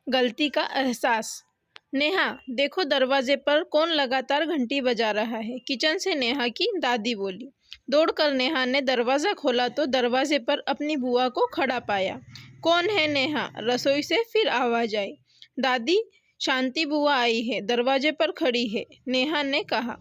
गलती का एहसास। नेहा, देखो दरवाजे पर कौन लगातार घंटी बजा रहा है, किचन से नेहा की दादी बोली। दौड़कर नेहा ने दरवाज़ा खोला तो दरवाजे पर अपनी बुआ को खड़ा पाया। कौन है नेहा? रसोई से फिर आवाज़ आई। दादी, शांति बुआ आई है, दरवाजे पर खड़ी है, नेहा ने कहा।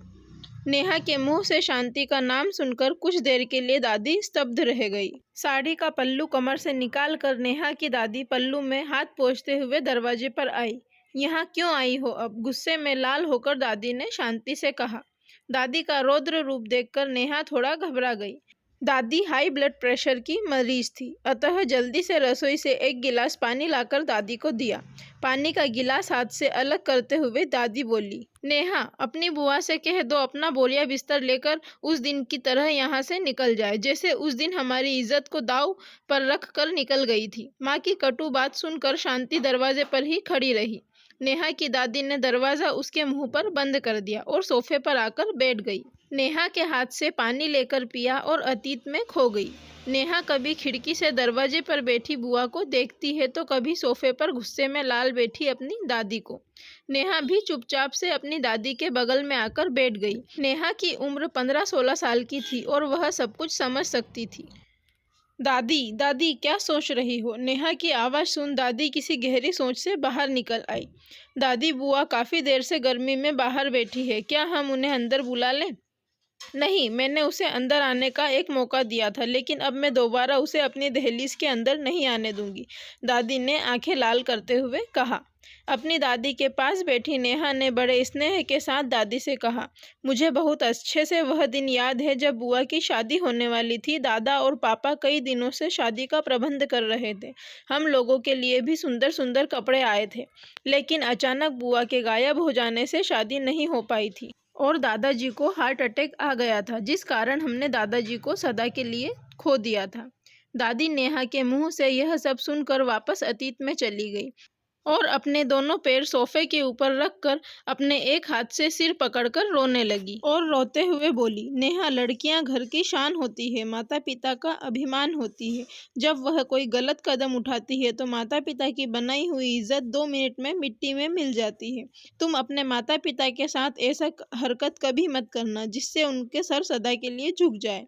नेहा के मुंह से शांति का नाम सुनकर कुछ देर के लिए दादी स्तब्ध रह गई। साड़ी का पल्लू कमर से निकाल कर नेहा की दादी पल्लू में हाथ पोंछते हुए दरवाजे पर आई। यहाँ क्यों आई हो अब? गुस्से में लाल होकर दादी ने शांति से कहा। दादी का रौद्र रूप देखकर नेहा थोड़ा घबरा गई। दादी हाई ब्लड प्रेशर की मरीज थी, अतः जल्दी से रसोई से एक गिलास पानी लाकर दादी को दिया। पानी का गिलास हाथ से अलग करते हुए दादी बोली, नेहा, अपनी बुआ से कह दो अपना बोरिया बिस्तर लेकर उस दिन की तरह यहाँ से निकल जाए, जैसे उस दिन हमारी इज्जत को दांव पर रख कर निकल गई थी। माँ की कटु बात सुनकर शांति दरवाजे पर ही खड़ी रही। नेहा की दादी ने दरवाज़ा उसके मुंह पर बंद कर दिया और सोफे पर आकर बैठ गई। नेहा के हाथ से पानी लेकर पिया और अतीत में खो गई। नेहा कभी खिड़की से दरवाजे पर बैठी बुआ को देखती है तो कभी सोफे पर गुस्से में लाल बैठी अपनी दादी को। नेहा भी चुपचाप से अपनी दादी के बगल में आकर बैठ गई। नेहा की उम्र 15-16 साल की थी और वह सब कुछ समझ सकती थी। दादी, दादी, क्या सोच रही हो? नेहा की आवाज़ सुन दादी किसी गहरी सोच से बाहर निकल आई। दादी, बुआ काफ़ी देर से गर्मी में बाहर बैठी है, क्या हम उन्हें अंदर बुला लें? नहीं, मैंने उसे अंदर आने का एक मौका दिया था, लेकिन अब मैं दोबारा उसे अपनी दहलीज के अंदर नहीं आने दूंगी, दादी ने आंखें लाल करते हुए कहा। अपनी दादी के पास बैठी नेहा ने बड़े स्नेह के साथ दादी से कहा, मुझे बहुत अच्छे से वह दिन याद है जब बुआ की शादी होने वाली थी। दादा और पापा कई दिनों से शादी का प्रबंध कर रहे थे। हम लोगों के लिए भी सुंदर सुंदर कपड़े आए थे, लेकिन अचानक बुआ के गायब हो जाने से शादी नहीं हो पाई थी और दादाजी को हार्ट अटैक आ गया था, जिस कारण हमने दादाजी को सदा के लिए खो दिया था। दादी नेहा के मुंह से यह सब सुनकर वापस अतीत में चली गई और अपने दोनों पैर सोफे के ऊपर रखकर अपने एक हाथ से सिर पकड़कर रोने लगी और रोते हुए बोली, नेहा, लड़कियां घर की शान होती है, माता पिता का अभिमान होती है। जब वह कोई गलत कदम उठाती है तो माता पिता की बनाई हुई इज्जत 2 मिनट में मिट्टी में मिल जाती है। तुम अपने माता पिता के साथ ऐसा हरकत कभी मत करना जिससे उनके सर सदा के लिए झुक जाए।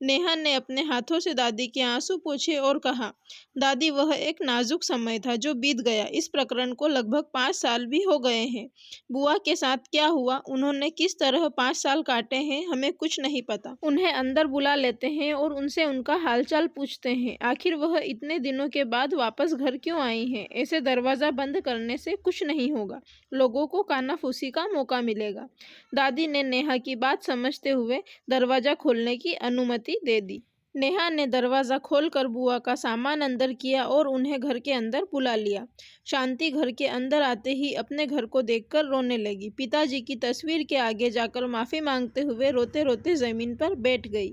नेहा ने अपने हाथों से दादी के आंसू पोंछे और कहा, दादी, वह एक नाजुक समय था जो बीत गया। इस प्रकरण को लगभग 5 साल भी हो गए हैं। बुआ के साथ क्या हुआ, उन्होंने किस तरह 5 साल काटे हैं, हमें कुछ नहीं पता। उन्हें अंदर बुला लेते हैं और उनसे उनका हालचाल पूछते हैं। आखिर वह इतने दिनों के बाद वापस घर क्यों आई हैं? ऐसे दरवाज़ा बंद करने से कुछ नहीं होगा, लोगों को कानाफूसी का मौका मिलेगा। दादी ने नेहा की बात समझते हुए दरवाज़ा खोलने की अनुमति दे दी। नेहा ने दरवाज़ा खोलकर बुआ का सामान अंदर किया और उन्हें घर के अंदर बुला लिया। शांति घर के अंदर आते ही अपने घर को देखकर रोने लगी। पिताजी की तस्वीर के आगे जाकर माफ़ी मांगते हुए रोते रोते ज़मीन पर बैठ गई।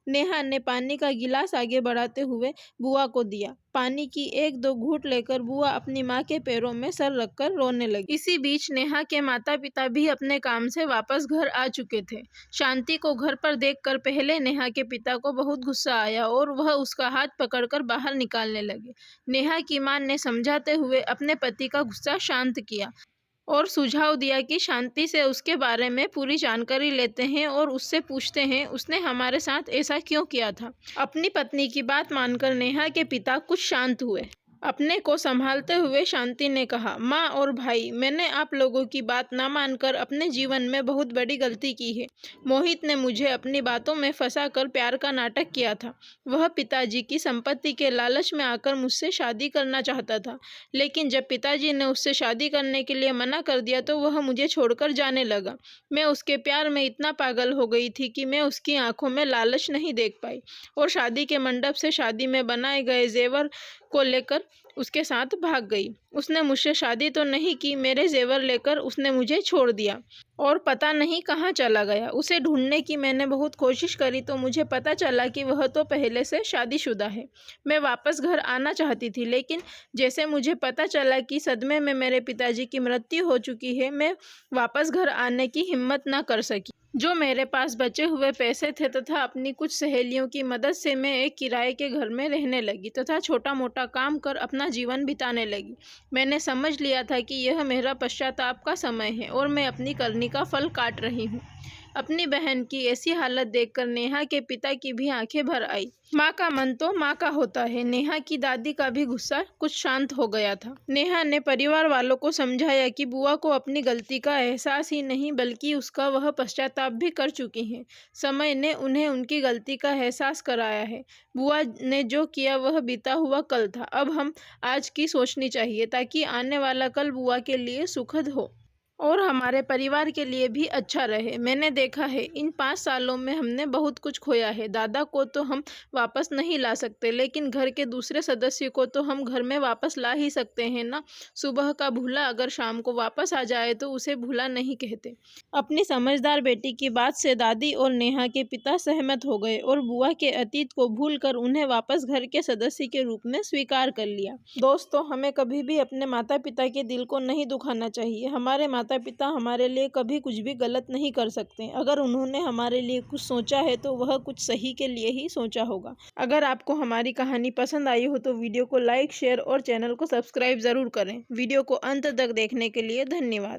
नेहा ने पानी का गिलास आगे बढ़ाते हुए बुआ को दिया। पानी की 1-2 घूंट लेकर बुआ अपनी माँ के पैरों में सर रखकर रोने लगी। इसी बीच नेहा के माता पिता भी अपने काम से वापस घर आ चुके थे। शांति को घर पर देखकर पहले नेहा के पिता को बहुत गुस्सा आया और वह उसका हाथ पकड़कर बाहर निकालने लगे। नेहा की माँ ने समझाते हुए अपने पति का गुस्सा शांत किया और सुझाव दिया कि शांति से उसके बारे में पूरी जानकारी लेते हैं और उससे पूछते हैं उसने हमारे साथ ऐसा क्यों किया था। अपनी पत्नी की बात मानकर नेहा के पिता कुछ शांत हुए। अपने को संभालते हुए शांति ने कहा, माँ और भाई, मैंने आप लोगों की बात ना मानकर अपने जीवन में बहुत बड़ी गलती की है। मोहित ने मुझे अपनी बातों में फंसाकर प्यार का नाटक किया था। वह पिताजी की संपत्ति के लालच में आकर मुझसे शादी करना चाहता था, लेकिन जब पिताजी ने उससे शादी करने के लिए मना कर दिया तो वह मुझे छोड़कर जाने लगा। मैं उसके प्यार में इतना पागल हो गई थी कि मैं उसकी आंखों में लालच नहीं देख पाई और शादी के मंडप से शादी में बनाए गए जेवर को लेकर उसके साथ भाग गई। उसने मुझसे शादी तो नहीं की, मेरे जेवर लेकर उसने मुझे छोड़ दिया और पता नहीं कहाँ चला गया। उसे ढूंढने की मैंने बहुत कोशिश करी तो मुझे पता चला कि वह तो पहले से शादीशुदा है। मैं वापस घर आना चाहती थी, लेकिन जैसे मुझे पता चला कि सदमे में मेरे पिताजी की मृत्यु हो चुकी है, मैं वापस घर आने की हिम्मत ना कर सकी। जो मेरे पास बचे हुए पैसे थे तथा अपनी कुछ सहेलियों की मदद से मैं एक किराए के घर में रहने लगी तथा छोटा मोटा काम कर अपना जीवन बिताने लगी। मैंने समझ लिया था कि यह मेरा पश्चाताप का समय है और मैं अपनी करनी का फल काट रही हूँ। अपनी बहन की ऐसी हालत देखकर नेहा के पिता की भी आंखें भर आई। माँ का मन तो माँ का होता है। नेहा की दादी का भी गुस्सा कुछ शांत हो गया था। नेहा ने परिवार वालों को समझाया कि बुआ को अपनी गलती का एहसास ही नहीं बल्कि उसका वह पश्चाताप भी कर चुकी हैं। समय ने उन्हें उनकी गलती का एहसास कराया है। बुआ ने जो किया वह बीता हुआ कल था। अब हम आज की सोचनी चाहिए ताकि आने वाला कल बुआ के लिए सुखद हो और हमारे परिवार के लिए भी अच्छा रहे। मैंने देखा है इन 5 सालों में हमने बहुत कुछ खोया है। दादा को तो हम वापस नहीं ला सकते लेकिन घर के दूसरे सदस्य को तो हम घर में वापस ला ही सकते हैं ना। सुबह का भूला अगर शाम को वापस आ जाए तो उसे भूला नहीं कहते। अपनी समझदार बेटी की बात से दादी और नेहा के पिता सहमत हो गए और बुआ के अतीत को भूलकर उन्हें वापस घर के सदस्य के रूप में स्वीकार कर लिया। दोस्तों, हमें कभी भी अपने माता पिता के दिल को नहीं दुखाना चाहिए। हमारे माता पिता हमारे लिए कभी कुछ भी गलत नहीं कर सकते। अगर उन्होंने हमारे लिए कुछ सोचा है तो वह कुछ सही के लिए ही सोचा होगा। अगर आपको हमारी कहानी पसंद आई हो तो वीडियो को लाइक, शेयर और चैनल को सब्सक्राइब जरूर करें। वीडियो को अंत तक देखने के लिए धन्यवाद।